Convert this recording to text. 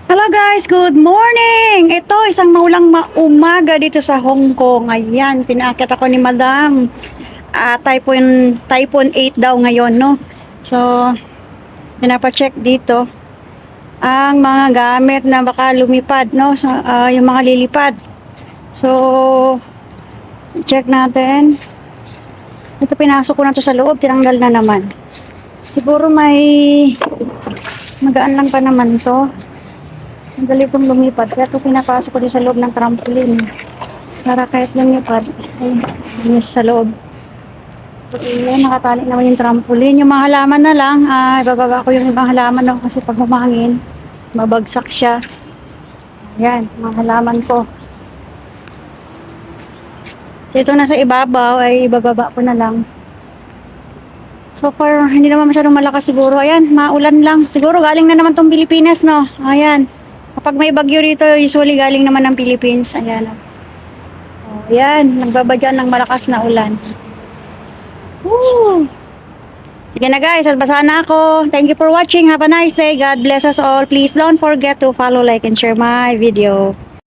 Hello guys, good morning! Ito, isang maulang umaga dito sa Hong Kong. Ayan, pinaakyat ako ni Madam. Typhoon 8 daw ngayon, no? So, pinapacheck dito ang mga gamit na baka lumipad, no? So, yung mga lilipad. So, check natin. Ito, pinasok ko na to sa loob, tinanggal na naman. Siguro magaan lang pa naman to. Ang dali pong lumipad. Kaya ito pinapasok ko din sa loob ng trampoline. Para kahit lumipad, ay sa loob. So, yun, nakatali naman yung trampoline. Yung mga halaman na lang, ibababa ko yung ibang halaman no, kasi pag humangin, mabagsak siya. Ayan, mga halaman ko. So, ito nasa ibabaw, ay ibababa ko na lang. So far, hindi naman masyadong malakas siguro. Ayan, maulan lang. Siguro galing na naman tong Pilipinas, no? Ayan. Kapag may bagyo rito, usually galing naman ng Philippines. Ayan. Oh, ayan, nagbabadyan ng malakas na ulan. Woo! Sige na guys, at basa na ako. Thank you for watching. Have a nice day. God bless us all. Please don't forget to follow, like, and share my video.